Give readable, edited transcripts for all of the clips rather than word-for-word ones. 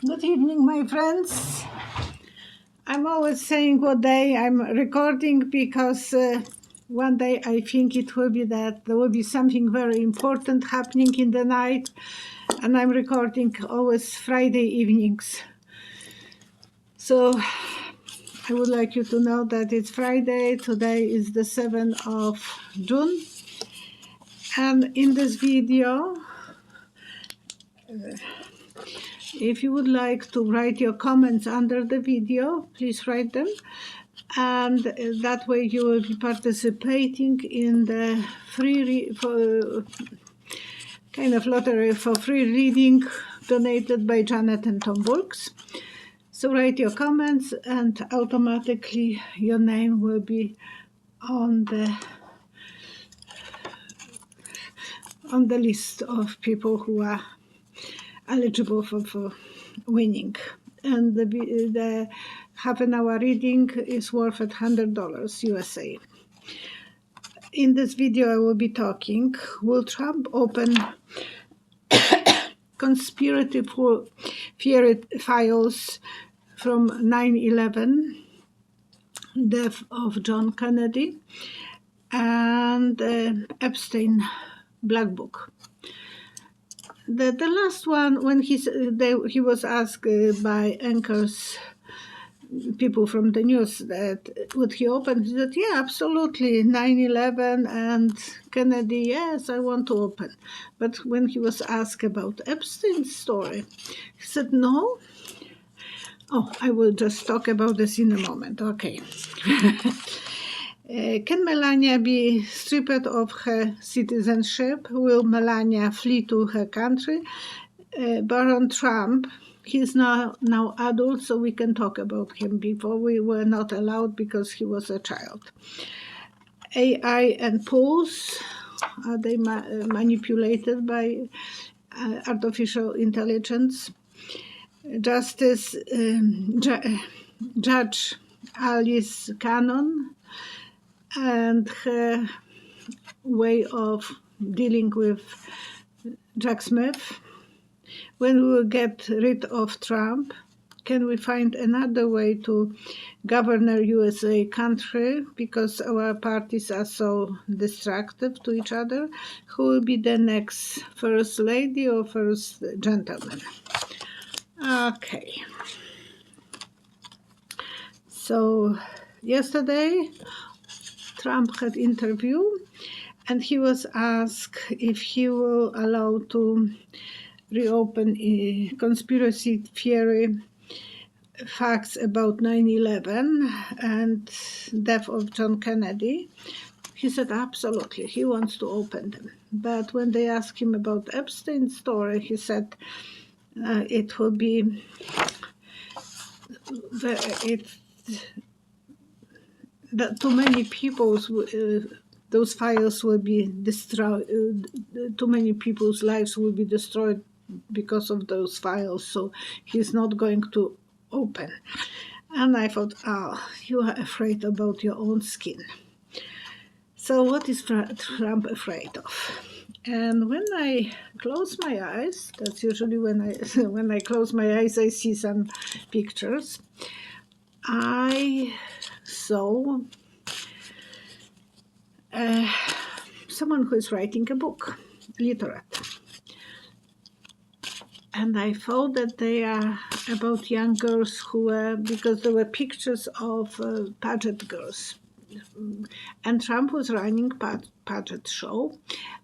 Good evening, my friends. I'm always saying what day I'm recording because one day I think it will be that there will be something very important happening in the night, and I'm recording always Friday evenings. So I would like you to know that it's Friday. Today is the 7th of June. And in this video, if you would like to write your comments under the video, please write them. And that way you will be participating in the kind of lottery for free reading donated by Janet and Tom Burks. So write your comments and automatically your name will be on the list of people who are eligible for winning. And the half an hour reading is worth at $100 USA. In this video I will be talking, will Trump open conspiracy theory files from 9/11, death of John Kennedy, and Epstein Black Book. The last one, when he was asked by anchors, people from the news, that would he open, he said, yeah, absolutely, 9/11 and Kennedy, yes, I want to open. But when he was asked about Epstein's story, he said, no. Oh, I will just talk about this in a moment. Okay. Can Melania be stripped of her citizenship? Will Melania flee to her country? Barron Trump, he's now adult, so we can talk about him. Before we were not allowed because he was a child. AI and polls, are they manipulated by artificial intelligence? Justice Judge Alice Cannon and her way of dealing with Jack Smith. When we will get rid of Trump, can we find another way to govern a USA country, because our parties are so destructive to each other? Who will be the next first lady or first gentleman? Okay. So yesterday Trump had interview and he was asked if he will allow to reopen conspiracy theory facts about 9/11 and death of John Kennedy. He said absolutely, he wants to open them. But when they asked him about Epstein's story, he said it will be too many people's those files will be destroyed. Too many people's lives will be destroyed because of those files. So he's not going to open. And I thought, you are afraid about your own skin. So what is Trump afraid of? And when I close my eyes, that's usually when I close my eyes, I see some pictures. I saw someone who is writing a book, literate. And I thought that they are about young girls who were, because there were pictures of pageant girls. And Trump was running pageant show,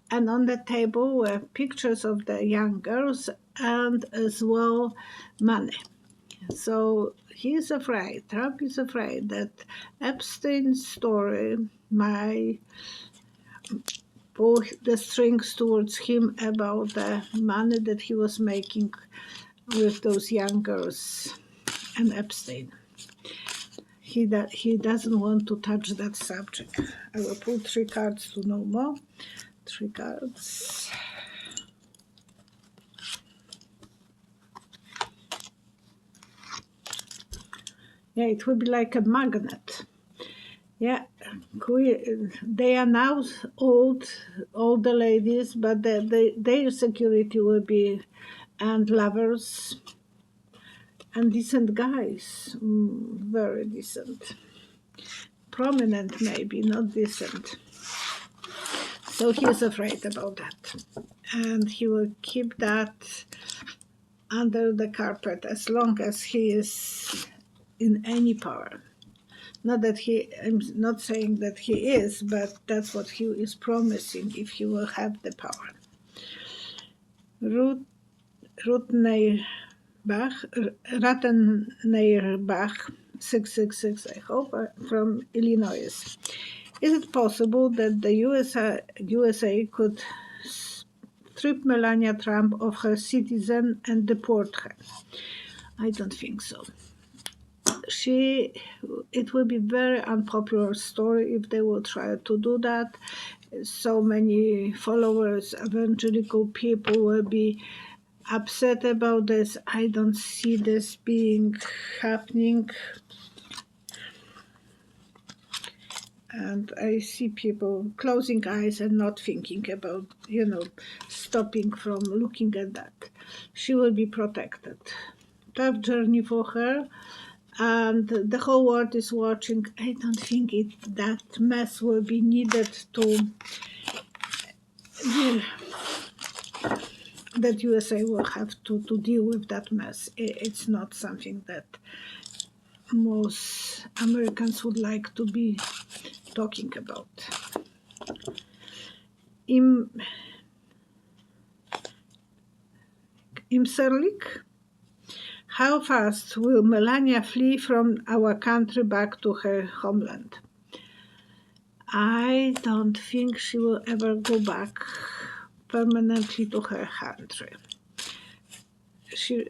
and on the table were pictures of the young girls and as well money. So he's afraid, Trump is afraid that Epstein's story might pull the strings towards him about the money that he was making with those young girls and Epstein. He doesn't want to touch that subject. I will pull 3 cards to know more. 3 cards. Yeah, it will be like a magnet. Yeah, they are now old, older ladies, but their security will be, and lovers, and decent guys, very decent. Prominent maybe, not decent. So he is afraid about that. And he will keep that under the carpet as long as he is in any power. Not that I'm not saying that he is, but that's what he is promising if he will have the power. Ratteneirbach, 666, I hope, from Illinois. Is it possible that the USA could strip Melania Trump of her citizen and deport her? I don't think so. It will be very unpopular story if they will try to do that. So many followers, evangelical people will be upset about this. I don't see this being happening. And I see people closing eyes and not thinking about, stopping from looking at that. She will be protected. Tough journey for her. And the whole world is watching. I don't think that mess will be needed that USA will have to deal with that mess. It's not something that most Americans would like to be talking about. Imserlik, how fast will Melania flee from our country back to her homeland? I don't think she will ever go back permanently to her country. She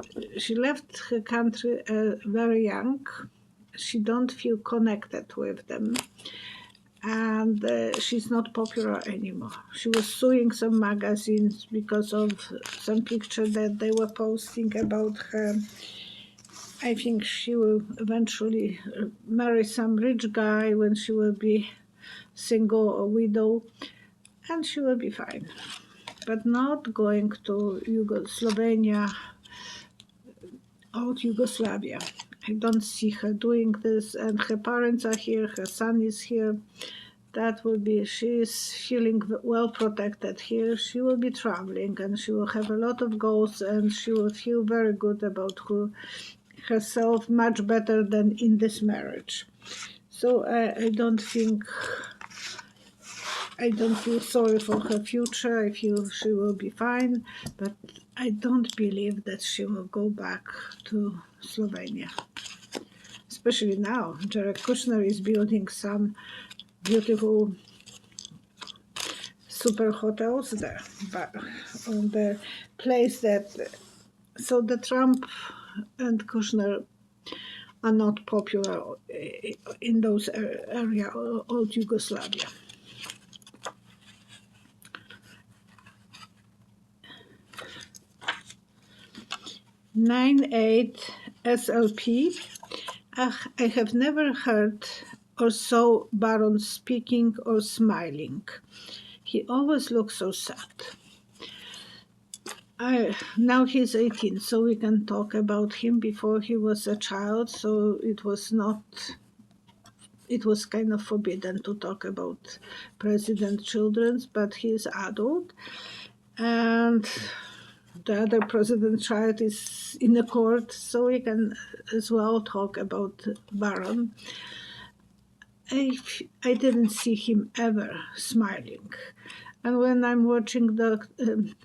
left her country very young. She don't feel connected with them. And she's not popular anymore. She was suing some magazines because of some picture that they were posting about her. I think she will eventually marry some rich guy when she will be single or widow, and she will be fine. But not going to Slovenia, old Yugoslavia. I don't see her doing this, and her parents are here, her son is here. That will be, she is feeling well protected here. She will be traveling and she will have a lot of goals and she will feel very good about herself, much better than in this marriage. So I don't feel sorry for her future. I feel she will be fine, but I don't believe that she will go back to Slovenia. Especially now, Jared Kushner is building some beautiful super hotels there, but on the place so the Trump and Kushner are not popular in those area, old Yugoslavia. 98 SLP. I have never heard or saw Barron speaking or smiling. He always looks so sad. Now he's 18, so we can talk about him. Before he was a child, so it was kind of forbidden to talk about president children, but he's adult. And the other president child is in the court, so we can as well talk about Barron. I didn't see him ever smiling. And when I'm watching the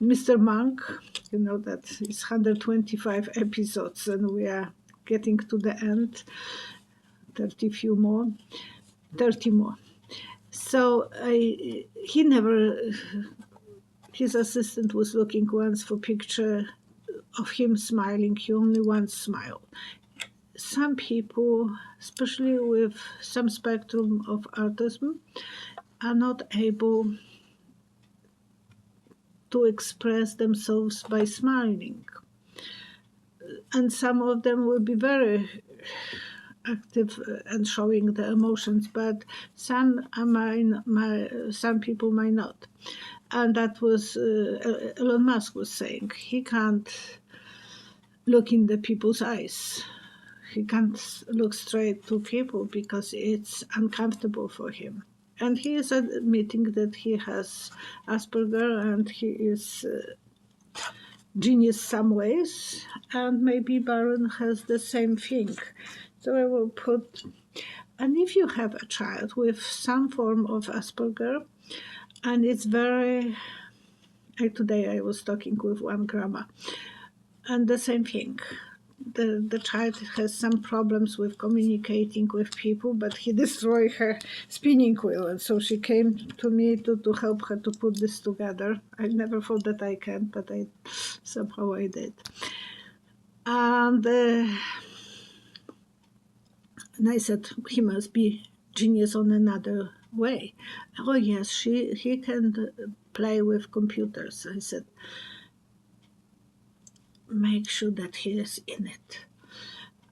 Mr. Monk, that is 125 episodes and we are getting to the end, 30 more. So his assistant was looking once for picture of him smiling. He only once smiled. Some people, especially with some spectrum of autism, are not able to express themselves by smiling. And some of them will be very active and showing the emotions, but some people might not. And that was Elon Musk was saying he can't look in the people's eyes. He can't look straight to people because it's uncomfortable for him. And he is admitting that he has Asperger and he is genius some ways, and maybe Barron has the same thing. So I will put, and if you have a child with some form of Asperger, and it's very, today I was talking with one grandma, and the same thing. The child has some problems with communicating with people, but he destroyed her spinning wheel, and so she came to me to help her to put this together. I never thought that I can, but somehow I did. And I said, he must be genius on another way. Oh yes, he can play with computers. I said, make sure that he is in it.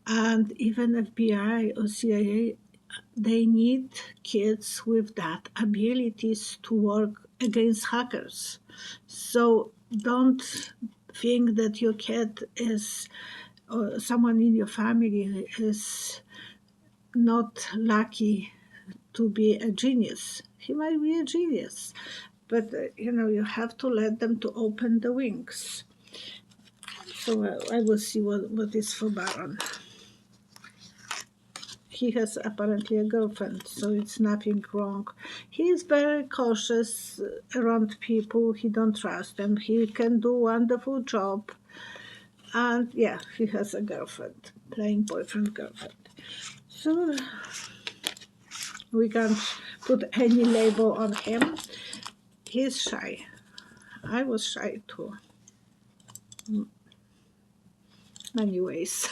And even FBI or CIA, they need kids with that abilities to work against hackers. So don't think that your kid is, or someone in your family is not lucky to be a genius. He might be a genius, but you have to let them to open the wings. So I will see what is for Barron. He has apparently a girlfriend, so it's nothing wrong. He is very cautious around people. He don't trust them. He can do wonderful job. And yeah, he has a girlfriend, playing boyfriend-girlfriend. So we can't put any label on him. He's shy. I was shy too. Many ways.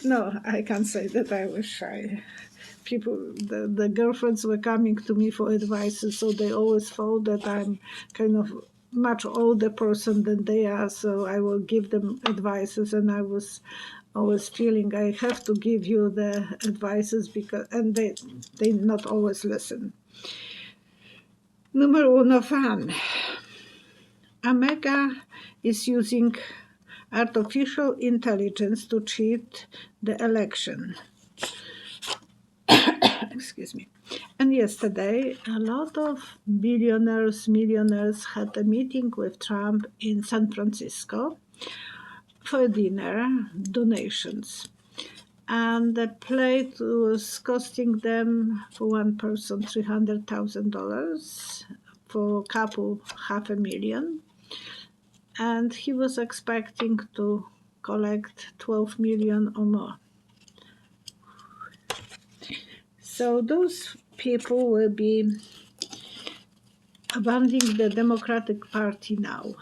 No, I can't say that I was shy. People, the girlfriends were coming to me for advice, so they always thought that I'm kind of much older person than they are, so I will give them advices, and I was always feeling I have to give you the advices and they not always listen. Number uno fan. America is using artificial intelligence to cheat the election. Excuse me. And yesterday, a lot of billionaires, millionaires had a meeting with Trump in San Francisco for dinner, donations. And the plate was costing them, for one person, $300,000, for a couple, $500,000. And he was expecting to collect 12 million or more. So those people will be abandoning the Democratic Party now.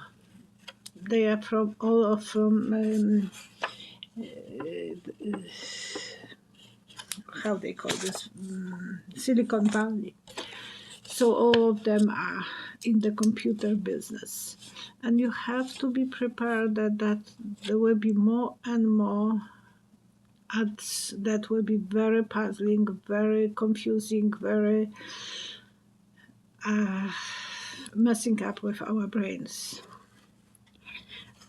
They are from how they call this, Silicon Valley. So all of them are in the computer business. And you have to be prepared that there will be more and more ads that will be very puzzling, very confusing, very messing up with our brains.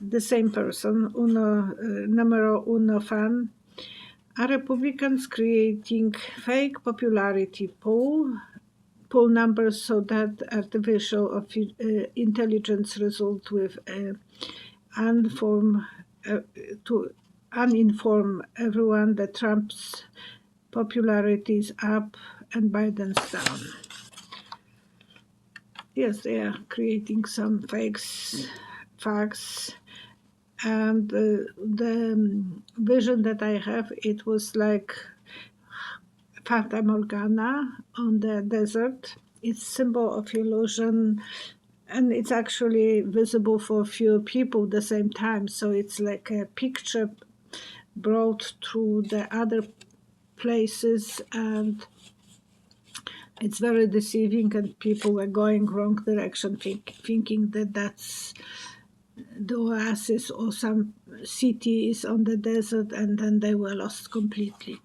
The same person, numero uno fan, are Republicans creating fake popularity poll numbers so that artificial intelligence result with to uninform everyone that Trump's popularity is up and Biden's down. Yes, they are creating some facts, and the vision that I have, it was like Fata Morgana on the desert. It's symbol of illusion, and it's actually visible for a few people at the same time. So it's like a picture brought through the other places, and it's very deceiving, and people were going wrong direction, thinking that that's the oasis or some cities on the desert, and then they were lost completely,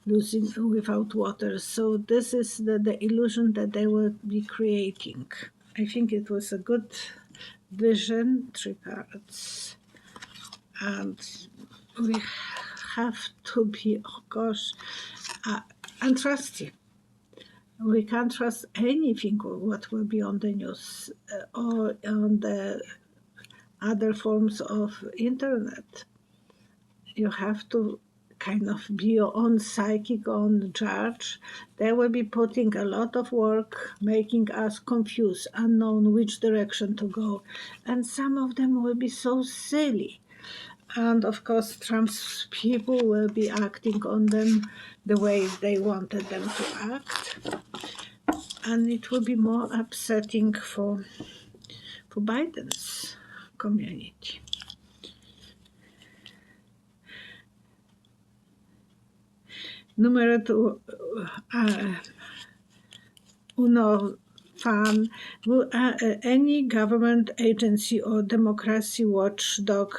losing without water. So this is the illusion that they will be creating. I think it was a good vision, 3 carrots. And we have to be, of course, untrusty. We can't trust anything what will be on the news or on the other forms of internet. You have to kind of be your own psychic, own judge. They will be putting a lot of work, making us confused, unknown which direction to go. And some of them will be so silly. And of course, Trump's people will be acting on them the way they wanted them to act. And it will be more upsetting for Biden's community. Numero 2, uno fan, will any government agency or democracy watchdog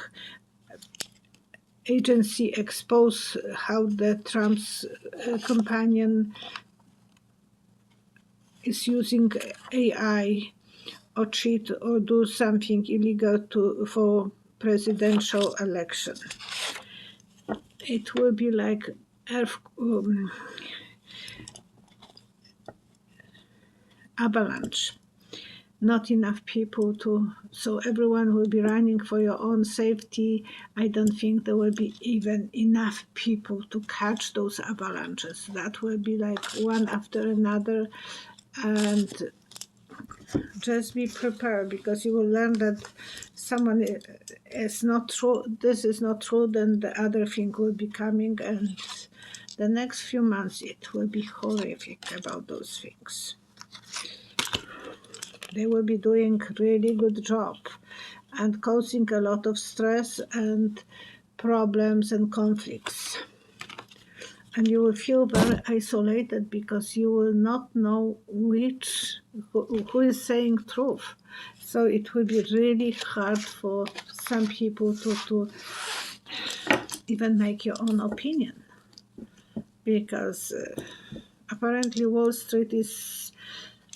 agency expose how the Trump's companion is using AI or cheat or do something illegal for presidential election? It will be like avalanche. Not enough people so everyone will be running for your own safety. I don't think there will be even enough people to catch those avalanches. That will be like one after another, and just be prepared, because you will learn that someone is not true. This is not true, then the other thing will be coming, and the next few months it will be horrific about those things. They will be doing really good job and causing a lot of stress and problems and conflicts. And you will feel very isolated, because you will not know who is saying truth. So it will be really hard for some people to even make your own opinion, because apparently Wall Street is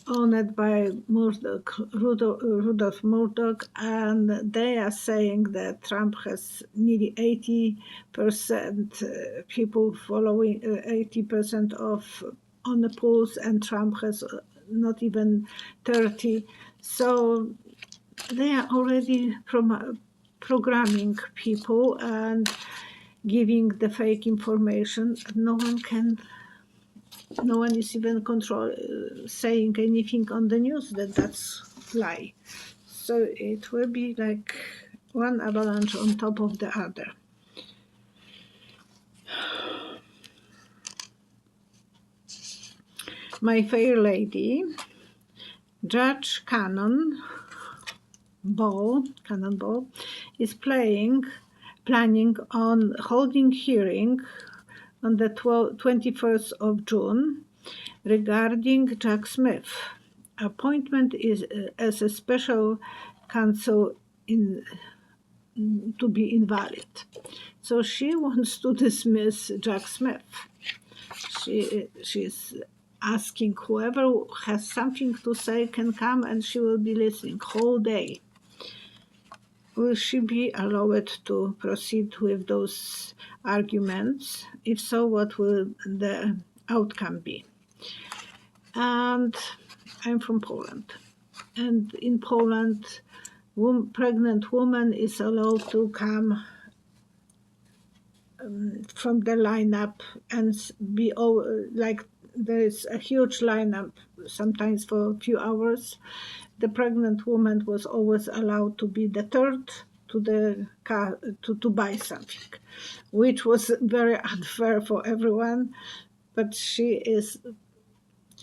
owned by Rudolph Murdoch, and they are saying that Trump has nearly 80% people following, 80% of on the polls, and Trump has not even 30. So they are already programming people and giving the fake information. No one is even saying anything on the news that's lie. So it will be like one avalanche on top of the other. My Fair Lady, Judge Cannonball is planning on holding hearing on the 21st of June regarding Jack Smith appointment is as a special counsel to be invalid. So she wants to dismiss Jack Smith. She's asking whoever has something to say can come, and she will be listening whole day. Will she be allowed to proceed with those arguments? If so, what will the outcome be? And I'm from Poland. And in Poland, pregnant woman is allowed to come from the lineup and be like there is a huge lineup, sometimes for a few hours. The pregnant woman was always allowed to be the third to the car to buy something, which was very unfair for everyone. But she is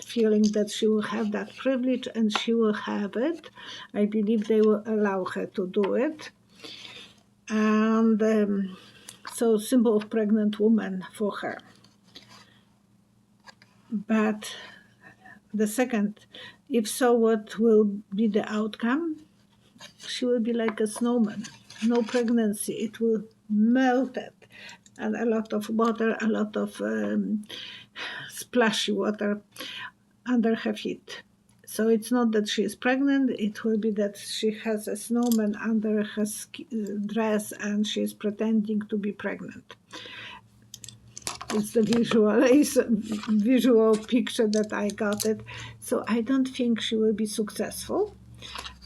feeling that she will have that privilege, and she will have it. I believe they will allow her to do it. And so symbol of pregnant woman for her. But the second, if so, what will be the outcome? She will be like a snowman. No pregnancy. It will melt it. And a lot of water, a lot of splashy water under her feet. So it's not that she is pregnant, it will be that she has a snowman under her dress and she is pretending to be pregnant. It's the visual picture that I got it. So I don't think she will be successful.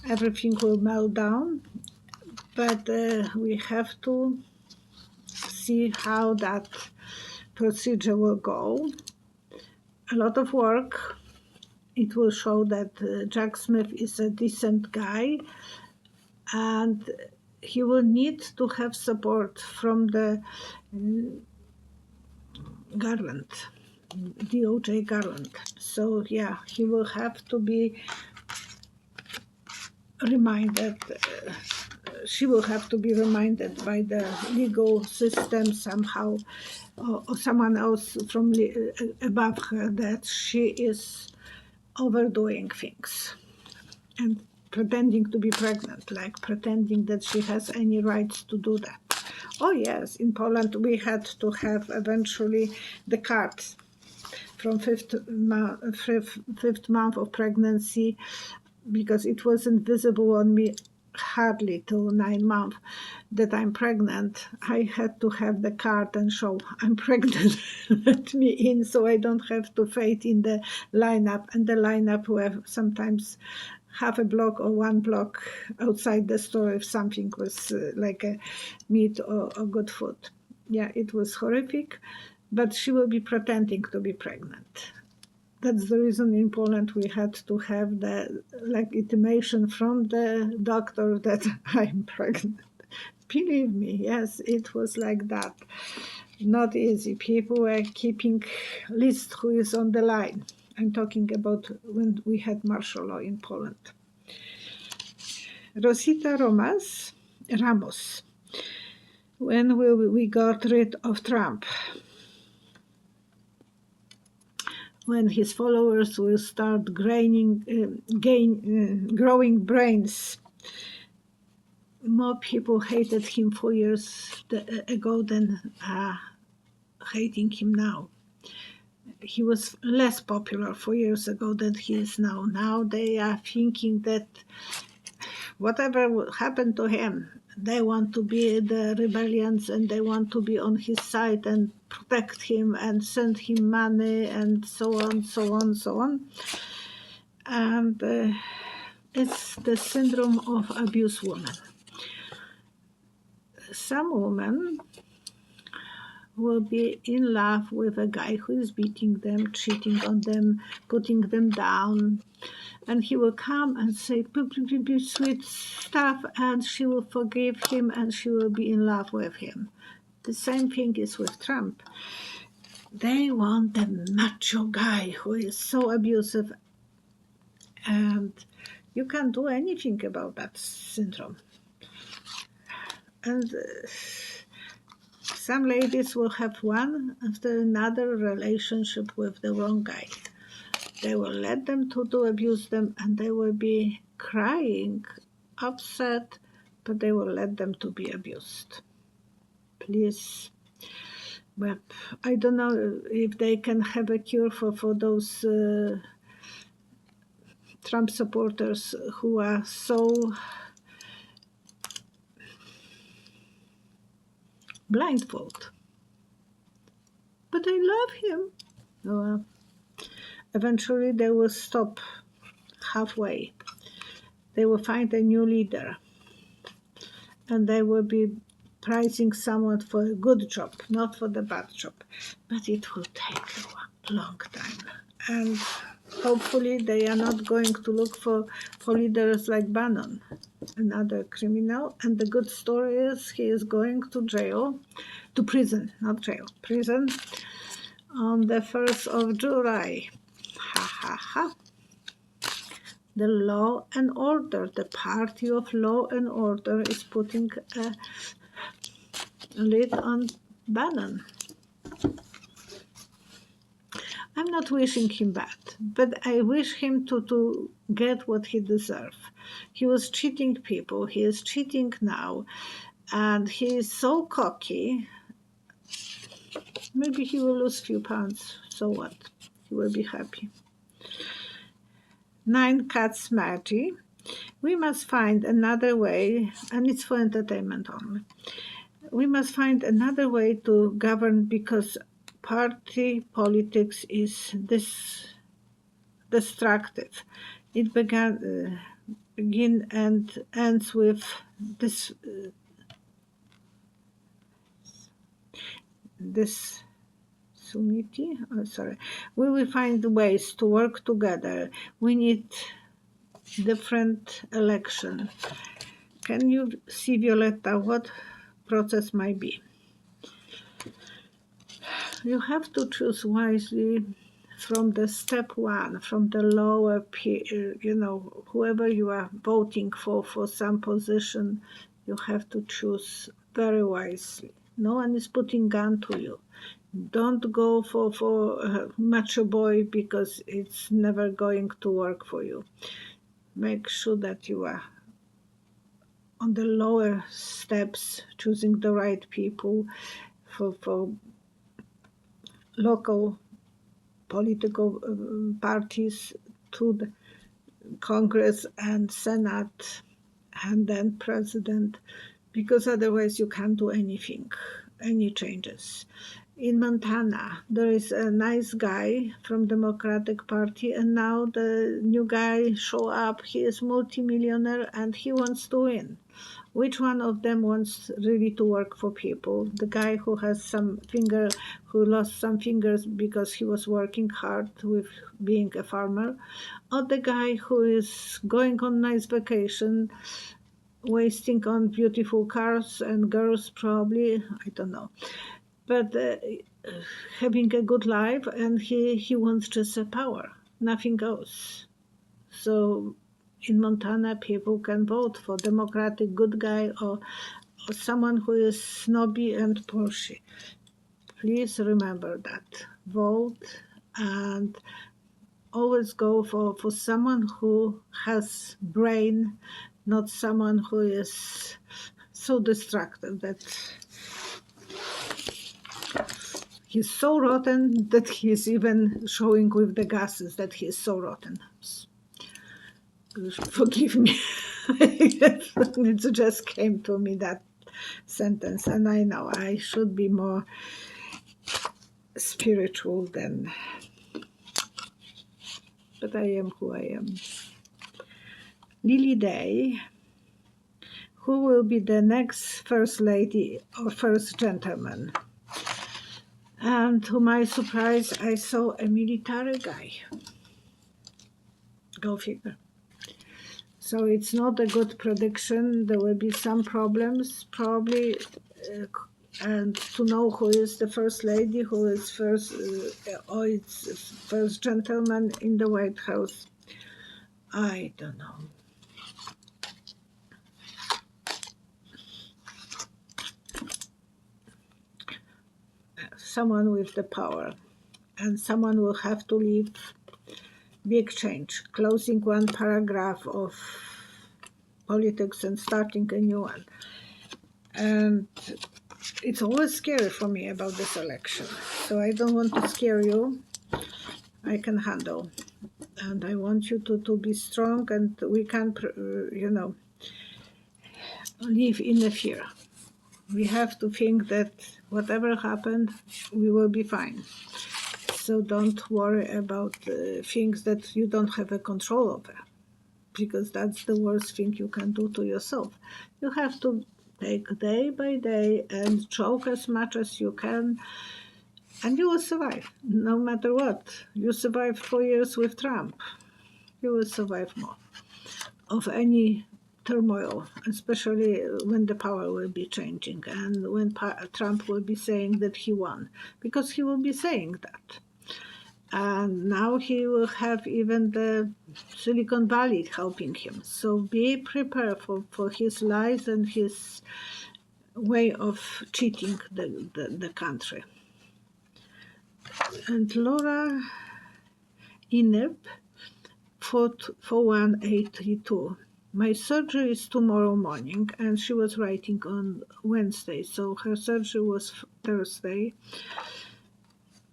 Everything will melt down, but we have to see how that procedure will go. A lot of work. It will show that Jack Smith is a decent guy, and he will need to have support from the Garland, DOJ Garland. So yeah, he will have to be reminded. She will have to be reminded by the legal system somehow, or someone else from above her, that she is overdoing things and pretending to be pregnant, like pretending that she has any rights to do that. Oh yes, in Poland we had to have eventually the cards from fifth month of pregnancy, because it wasn't visible on me hardly till 9 months that I'm pregnant. I had to have the card and show I'm pregnant. Let me in, so I don't have to wait in the lineup. And the lineup were sometimes half a block or 1 block outside the store if something was like a meat or good food. Yeah, it was horrific, but she will be pretending to be pregnant. That's the reason in Poland we had to have the intimation from the doctor that I'm pregnant. Believe me, yes, it was like that. Not easy. People were keeping list who is on the line. I'm talking about when we had martial law in Poland. Rosita Ramos. When we got rid of Trump? When his followers will start growing brains. More people hated him 4 years ago than hating him now. He was less popular 4 years ago than he is now. Now they are thinking that whatever happened to him, they want to be the rebellions and they want to be on his side and protect him and send him money and so on, so on, so on. And it's the syndrome of abused woman. Some women will be in love with a guy who is beating them, cheating on them, putting them down, and he will come and say sweet stuff, and she will forgive him and she will be in love with him. The same thing is with Trump. They want the macho guy who is so abusive, and you can't do anything about that syndrome. And some ladies will have one after another relationship with the wrong guy. They will let them to abuse them, and they will be crying, upset, but they will let them to be abused. Please. But I don't know if they can have a cure for those Trump supporters who are so blindfolded. But I love him. Well, eventually they will stop halfway. They will find a new leader, and they will be prizing someone for a good job, not for the bad job. But it will take a long time. And hopefully they are not going to look for leaders like Barron, another criminal. And the good story is he is going to prison, not jail, prison, on the 1st of July. Ha ha ha. The law and order, the party of law and order is putting a lid on Barron. I'm not wishing him bad, but I wish him to get what he deserves. He was cheating people, he is cheating now, and he is so cocky. Maybe he will lose a few pounds, so what? He will be happy. Nine Cats Marty. We must find another way, and it's for entertainment only. We must find another way to govern because party politics is destructive. It begin and ends with this sumiti. Oh, sorry. We will find ways to work together. We need different election. Can you see, Violetta, what process might be? You have to choose wisely from the step one, from the lower, whoever you are voting for some position, you have to choose very wisely. No one is putting gun to you. Don't go for macho boy because it's never going to work for you. Make sure that you are on the lower steps, choosing the right people for local political parties to the Congress and Senate and then President, because otherwise you can't do anything, any changes. In Montana, there is a nice guy from Democratic Party, and now the new guy show up. He is multimillionaire and he wants to win. Which one of them wants really to work for people? The guy who has who lost some fingers because he was working hard with being a farmer, or the guy who is going on nice vacation, wasting on beautiful cars and girls probably, I don't know, but having a good life, and he wants just a power, nothing else. So in Montana, people can vote for Democratic good guy or someone who is snobby and pushy. Please remember that. Vote and always go for someone who has brain, not someone who is so destructive that he's so rotten that he's even showing with the gases that he is so rotten. Forgive me. It just came to me, that sentence, and I know I should be more spiritual than, but I am who I am. Lily Day, who will be the next first lady or first gentleman? And to my surprise, I saw a military guy. Go figure. So it's not a good prediction. There will be some problems, probably, and to know who is the first lady, who is first, or it's first gentleman in the White House. I don't know. Someone with the power, and someone will have to leave. Big change, closing one paragraph of politics and starting a new one. And it's always scary for me about this election. So I don't want to scare you. I can handle. And I want you to be strong, and we can, live in the fear. We have to think that whatever happened, we will be fine. So don't worry about things that you don't have a control over, because that's the worst thing you can do to yourself. You have to take day by day and joke as much as you can, and you will survive, no matter what. You survived 4 years with Trump. You will survive more of any turmoil, especially when the power will be changing and when Trump will be saying that he won, because he will be saying that. And now he will have even the Silicon Valley helping him. So be prepared for his lies and his way of cheating the country. And Laura Ineb, 4182. My surgery is tomorrow morning, and she was writing on Wednesday, so her surgery was Thursday.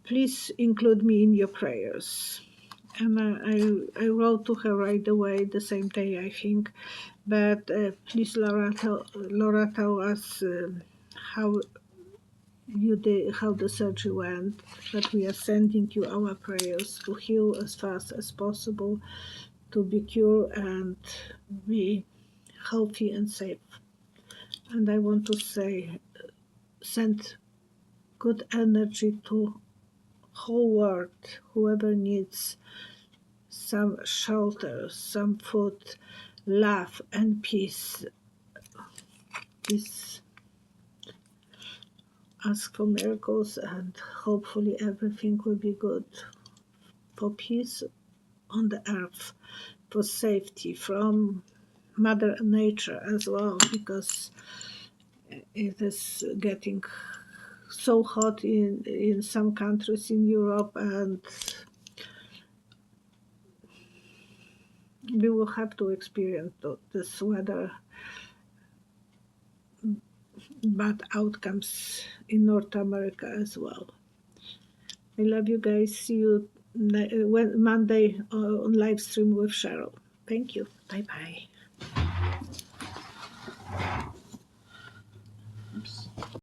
Please include me in your prayers. And I wrote to her right away, the same day, I think. But please, Laura, tell us how how the surgery went. But we are sending you our prayers to heal as fast as possible, to be cured and be healthy and safe. And I want to say, send good energy to whole world, whoever needs some shelter, some food, love and peace. Please ask for miracles and hopefully everything will be good. For peace on the earth, for safety from Mother Nature as well, because it is getting so hot in some countries in Europe, and we will have to experience this weather bad outcomes in North America as well. I love you guys. See you Monday on live stream with Cheryl. Thank you. Bye bye.